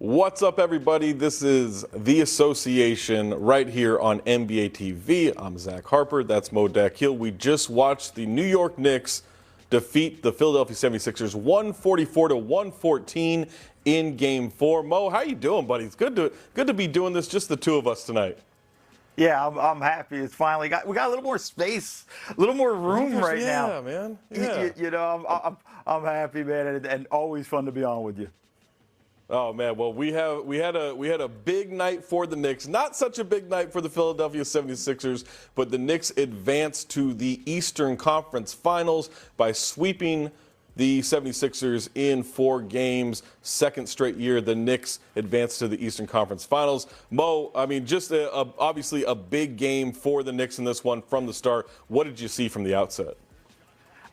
What's up, everybody? This is The Association right here on NBA TV. I'm Zach Harper. That's Mo Dakhil. We just watched the New York Knicks defeat the Philadelphia 76ers 144-114 in Game 4. Mo, how you doing, buddy? It's good to be doing this, just the two of us tonight. Yeah, I'm happy. It's finally we got a little more space, a little more room right now. Yeah, man. Yeah. I'm happy, man, and always fun to be on with you. Oh man, well we had a big night for the Knicks. Not such a big night for the Philadelphia 76ers, but the Knicks advanced to the Eastern Conference Finals by sweeping the 76ers in 4 games. Second straight year the Knicks advanced to the Eastern Conference Finals. Mo, I mean, just obviously a big game for the Knicks in this one from the start. What did you see from the outset?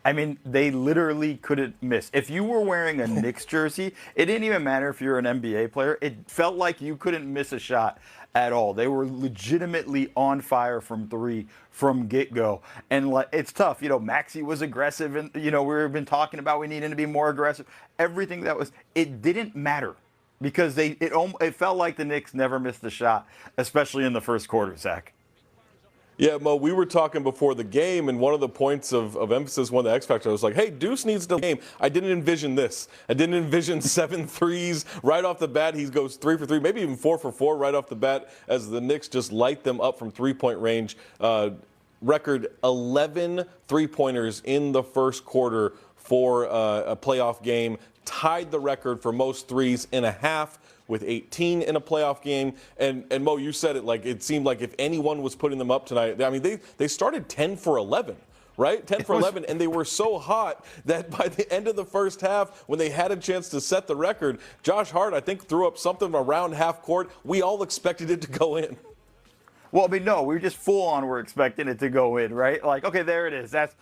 I mean, they literally couldn't miss. If you were wearing a Knicks jersey, it didn't even matter if you're an NBA player. It felt like you couldn't miss a shot at all. They were legitimately on fire from 3 from get-go. And it's tough. Maxey was aggressive, and, we've been talking about we need him to be more aggressive. Everything it didn't matter because it felt like the Knicks never missed a shot, especially in the first quarter, Zach. Yeah, Mo, we were talking before the game, and one of the points of emphasis, one of the X Factor, was like, hey, Deuce needs to game. I didn't envision this. I didn't envision 7 threes right off the bat. He goes 3 for 3, maybe even 4 for 4 right off the bat as the Knicks just light them up from three-point range. Record 11 three-pointers in the first quarter for a playoff game. Tied the record for most threes in a half, with 18 in a playoff game. And Mo, you said it, like it seemed like if anyone was putting them up tonight, I mean, they started 10 for 11, right? 10 for 11, and they were so hot that by the end of the first half, when they had a chance to set the record, Josh Hart, I think, threw up something around half court. We all expected it to go in. Well, I mean, no, we were just full on. We're expecting it to go in, right? Like, okay, there it is. That's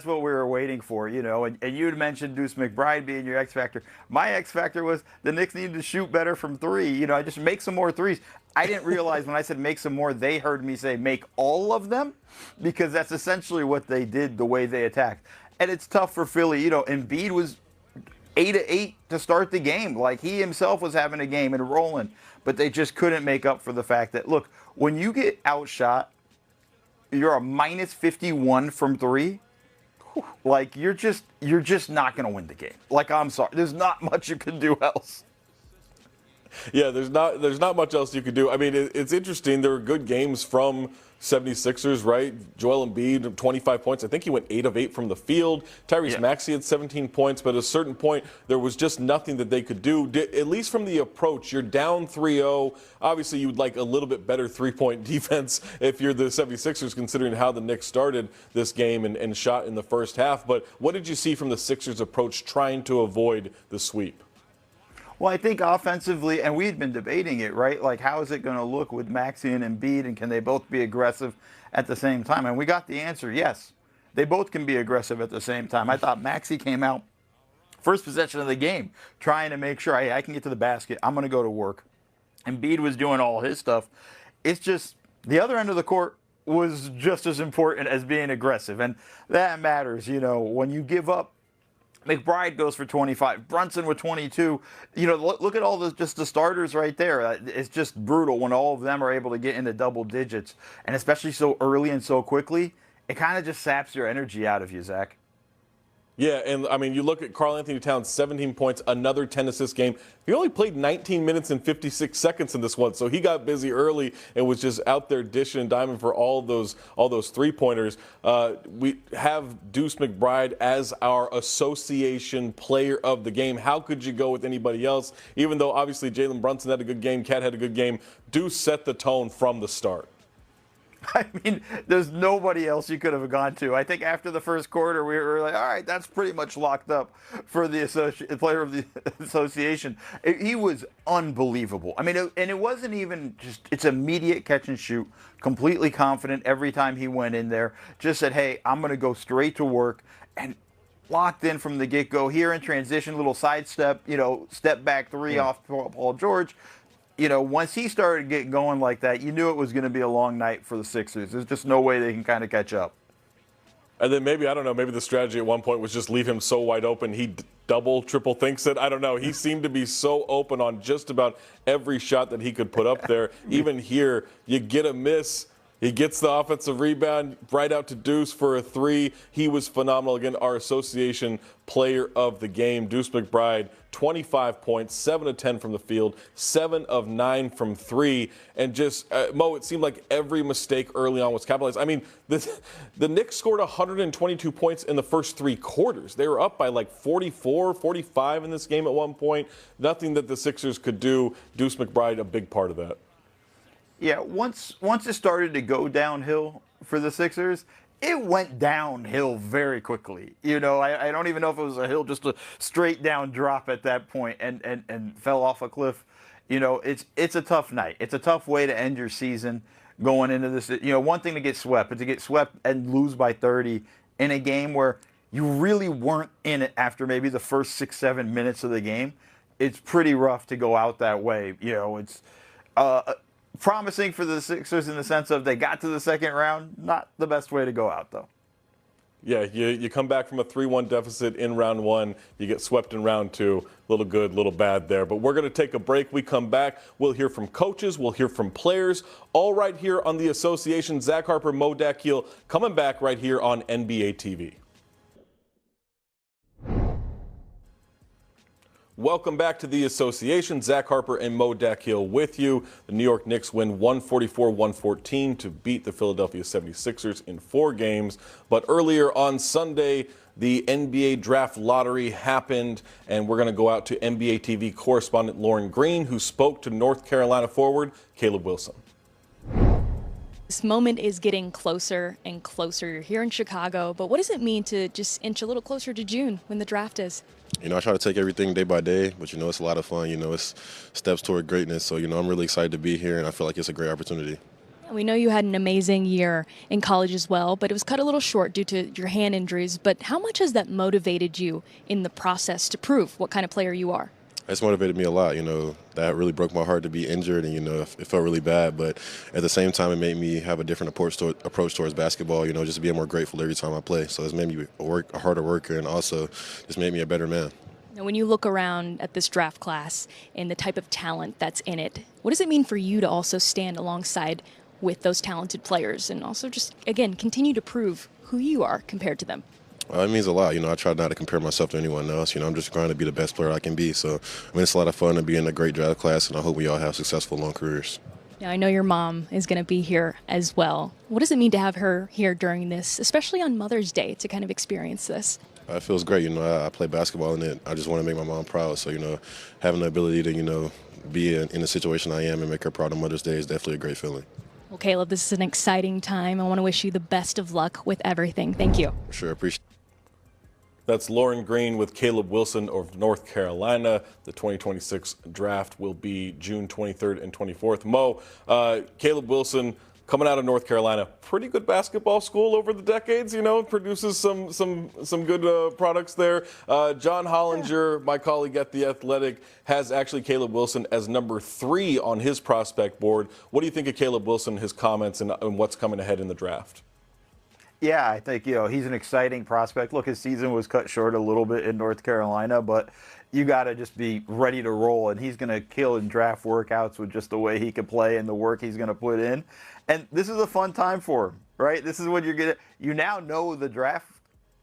what we were waiting for, And you had mentioned Deuce McBride being your X factor. My X factor was the Knicks needed to shoot better from 3. I just make some more threes. I didn't realize when I said make some more, they heard me say make all of them, because that's essentially what they did, the way they attacked. And it's tough for Philly. Embiid was 8-8 to start the game. Like, he himself was having a game and rolling, but they just couldn't make up for the fact that, look, when you get outshot, you're a minus 51 from 3. Like, you're just not going to win the game. Like, I'm sorry. There's not much you can do else. Yeah, there's not much else you could do. I mean, it's interesting. There were good games from 76ers, right? Joel Embiid, 25 points. I think he went 8 of 8 from the field. Tyrese Maxey had 17 points, but at a certain point, there was just nothing that they could do. At least from the approach, you're down 3-0. Obviously, you'd like a little bit better three-point defense if you're the 76ers, considering how the Knicks started this game and shot in the first half. But what did you see from the Sixers' approach trying to avoid the sweep? Well, I think offensively, and we'd been debating it, right? Like, how is it going to look with Maxey and Embiid, and can they both be aggressive at the same time? And we got the answer, yes. They both can be aggressive at the same time. I thought Maxey came out first possession of the game, trying to make sure, hey, I can get to the basket. I'm going to go to work. Embiid was doing all his stuff. It's just the other end of the court was just as important as being aggressive, and that matters, when you give up. McBride goes for 25. Brunson with 22. Look at all the starters right there. It's just brutal when all of them are able to get into double digits, and especially so early and so quickly. It kind of just saps your energy out of you, Zach. Yeah, and I mean, you look at Karl Anthony Towns, 17 points, another 10-assist game. He only played 19 minutes and 56 seconds in this one, so he got busy early and was just out there dishing and diming for all those three-pointers. We have Deuce McBride as our association player of the game. How could you go with anybody else? Even though obviously Jalen Brunson had a good game, Cat had a good game, Deuce set the tone from the start. I mean, there's nobody else you could have gone to. I think after the first quarter, we were like, all right, that's pretty much locked up for the player of the association. He was unbelievable. I mean, and it wasn't even just, it's immediate catch and shoot, completely confident every time he went in there. Just said, hey, I'm going to go straight to work, and locked in from the get-go. Here in transition, little sidestep, step back 3 off Paul George. Once he started getting going like that, you knew it was going to be a long night for the Sixers. There's just no way they can kind of catch up. And then maybe, I don't know, maybe the strategy at one point was just leave him so wide open he double, triple thinks it. I don't know. He seemed to be so open on just about every shot that he could put up there. Even here, you get a miss. He gets the offensive rebound right out to Deuce for a three. He was phenomenal. Again, our association player of the game, Deuce McBride, 25 points, 7 of 10 from the field, 7 of 9 from three. And just, Mo, it seemed like every mistake early on was capitalized. I mean, the Knicks scored 122 points in the first three quarters. They were up by like 44, 45 in this game at one point. Nothing that the Sixers could do. Deuce McBride, a big part of that. Yeah, once it started to go downhill for the Sixers, it went downhill very quickly. You know, I don't even know if it was a hill, just a straight down drop at that point and fell off a cliff. You know, it's a tough night. It's a tough way to end your season going into this. You know, one thing to get swept, but to get swept and lose by 30 in a game where you really weren't in it after maybe the first 6-7 minutes of the game, it's pretty rough to go out that way. You know, it's promising for the Sixers in the sense of they got to the second round. Not the best way to go out, though. Yeah, you come back from a 3-1 deficit in round one. You get swept in round two. Little good, little bad there. But we're going to take a break. We come back. We'll hear from coaches. We'll hear from players. All right here on the Association. Zach Harper, Mo Dakhil coming back right here on NBA TV. Welcome back to the Association. Zach Harper and Mo Dakhil with you. The New York Knicks win 144-114 to beat the Philadelphia 76ers in 4 games. But earlier on Sunday, the NBA draft lottery happened, and we're going to go out to NBA TV correspondent Lauren Green, who spoke to North Carolina forward Caleb Wilson. This moment is getting closer and closer. You're here in Chicago, but what does it mean to just inch a little closer to June when the draft is? You know, I try to take everything day by day, but, you know, it's a lot of fun. You know, it's steps toward greatness. So, you know, I'm really excited to be here, and I feel like it's a great opportunity. We know you had an amazing year in college as well, but it was cut a little short due to your hand injuries. But how much has that motivated you in the process to prove what kind of player you are? It's motivated me a lot. You know, that really broke my heart to be injured, and, you know, it felt really bad. But at the same time, it made me have a different approach towards basketball, you know, just being more grateful every time I play. So it's made me a harder worker, and also just made me a better man. Now, when you look around at this draft class and the type of talent that's in it, what does it mean for you to also stand alongside with those talented players and also just, again, continue to prove who you are compared to them? It means a lot. You know, I try not to compare myself to anyone else. You know, I'm just trying to be the best player I can be. So, I mean, it's a lot of fun to be in a great draft class, and I hope we all have successful, long careers. Now, I know your mom is going to be here as well. What does it mean to have her here during this, especially on Mother's Day, to kind of experience this? It feels great. You know, I play basketball in it. I just want to make my mom proud. So, you know, having the ability to, you know, be in the situation I am and make her proud on Mother's Day is definitely a great feeling. Well, Caleb, this is an exciting time. I want to wish you the best of luck with everything. Thank you. Sure, appreciate it. That's Lauren Green with Caleb Wilson of North Carolina. The 2026 draft will be June 23rd and 24th. Mo, Caleb Wilson coming out of North Carolina, pretty good basketball school over the decades, you know, produces some good products there. John Hollinger, my colleague at The Athletic, has actually Caleb Wilson as number 3 on his prospect board. What do you think of Caleb Wilson, his comments, and what's coming ahead in the draft? Yeah, I think, you know, he's an exciting prospect. Look, his season was cut short a little bit in North Carolina, but you got to just be ready to roll, and he's going to kill in draft workouts with just the way he can play and the work he's going to put in. And this is a fun time for him, right? This is when you now know the draft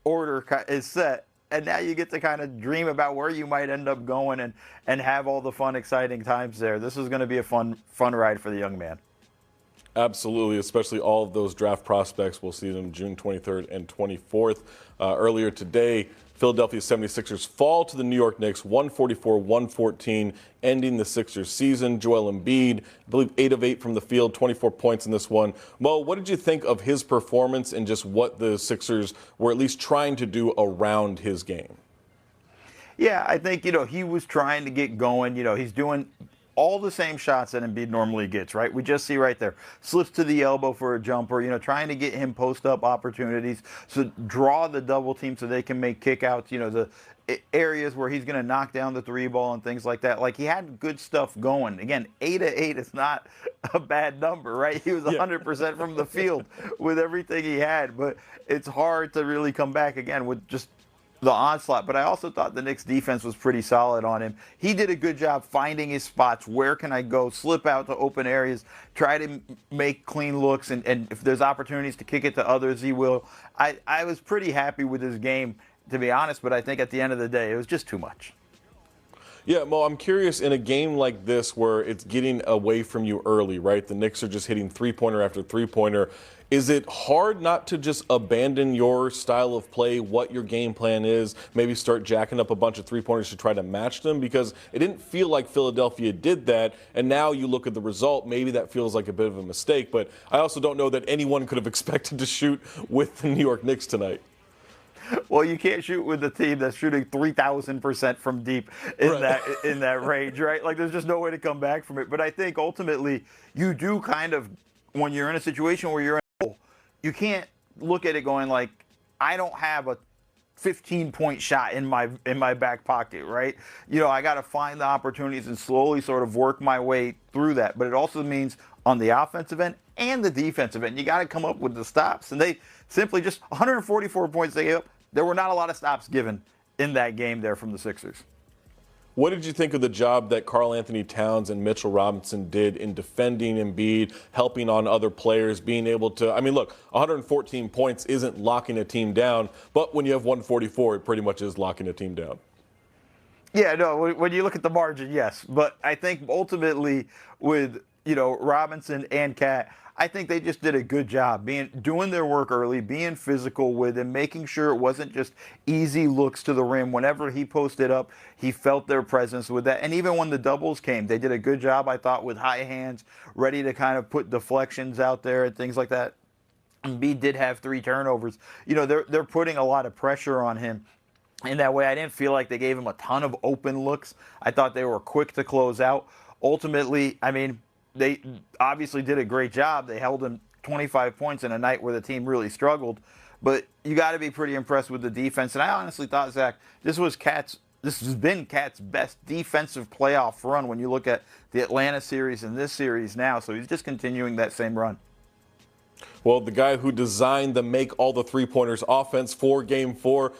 order is set, and now you get to kind of dream about where you might end up going and have all the fun, exciting times there. This is going to be a fun ride for the young man. Absolutely, especially all of those draft prospects. We'll see them June 23rd and 24th. Earlier today, Philadelphia 76ers fall to the New York Knicks 144-114, ending the Sixers season. Joel Embiid, I believe 8 of 8 from the field, 24 points in this one. Mo, what did you think of his performance and just what the Sixers were at least trying to do around his game? Yeah, I think, you know, he was trying to get going. You know, he's doing all the same shots that Embiid normally gets, right? We just see right there. Slips to the elbow for a jumper, you know, trying to get him post-up opportunities. So draw the double team so they can make kickouts. You know, areas where he's going to knock down the three ball and things like that. Like, he had good stuff going. Again, 8 of 8 is not a bad number, right? He was 100% from the field with everything he had, but it's hard to really come back again with just the onslaught. But I also thought the Knicks defense was pretty solid on him. He did a good job finding his spots. Where can I go? Slip out to open areas. Try to make clean looks. And if there's opportunities to kick it to others, he will. I was pretty happy with his game, to be honest. But I think at the end of the day, it was just too much. Yeah, Mo, I'm curious, in a game like this where it's getting away from you early, right? The Knicks are just hitting three-pointer after three-pointer. Is it hard not to just abandon your style of play, what your game plan is, maybe start jacking up a bunch of three-pointers to try to match them? Because it didn't feel like Philadelphia did that, and now you look at the result, maybe that feels like a bit of a mistake. But I also don't know that anyone could have expected to shoot with the New York Knicks tonight. Well, you can't shoot with a team that's shooting 3,000% from deep in that range, right? Like, there's just no way to come back from it. But I think ultimately you do kind of, when you're in a situation where you're in a hole, you can't look at it going like, I don't have a 15-point shot in my back pocket, right? You know, I got to find the opportunities and slowly sort of work my way through that. But it also means on the offensive end and the defensive end, you got to come up with the stops. And they simply just 144 points they gave up. There were not a lot of stops given in that game there from the Sixers. What did you think of the job that Karl Anthony Towns and Mitchell Robinson did in defending Embiid, helping on other players, being able to, I mean, look, 114 points isn't locking a team down, but when you have 144, it pretty much is locking a team down. Yeah, no, when you look at the margin, yes. But I think ultimately with, Robinson and Cat, I think they just did a good job doing their work early, being physical with him, making sure it wasn't just easy looks to the rim. Whenever he posted up, he felt their presence with that. And even when the doubles came, they did a good job, I thought, with high hands, ready to kind of put deflections out there and things like that. Embiid did have 3 turnovers. They're putting a lot of pressure on him. In that way, I didn't feel like they gave him a ton of open looks. I thought they were quick to close out. Ultimately, I mean, they obviously did a great job. They held him 25 points in a night where the team really struggled. But you got to be pretty impressed with the defense. And I honestly thought, Zach, this has been Cat's best defensive playoff run when you look at the Atlanta series and this series now. So he's just continuing that same run. Well, the guy who designed the make all the three-pointers offense for Game 4,